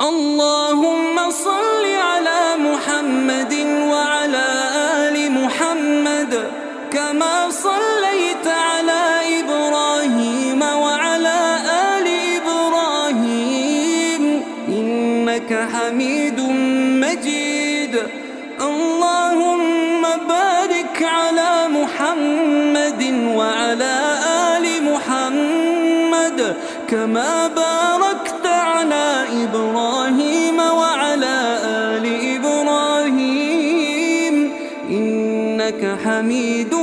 اللهم صل على محمد وعلى آل محمد كما صليت على إبراهيم وعلى آل إبراهيم إنك حميد مجيد. اللهم بارك على محمد وعلى آل محمد كما باركت على إبراهيم وعلى آل إبراهيم إنك حميد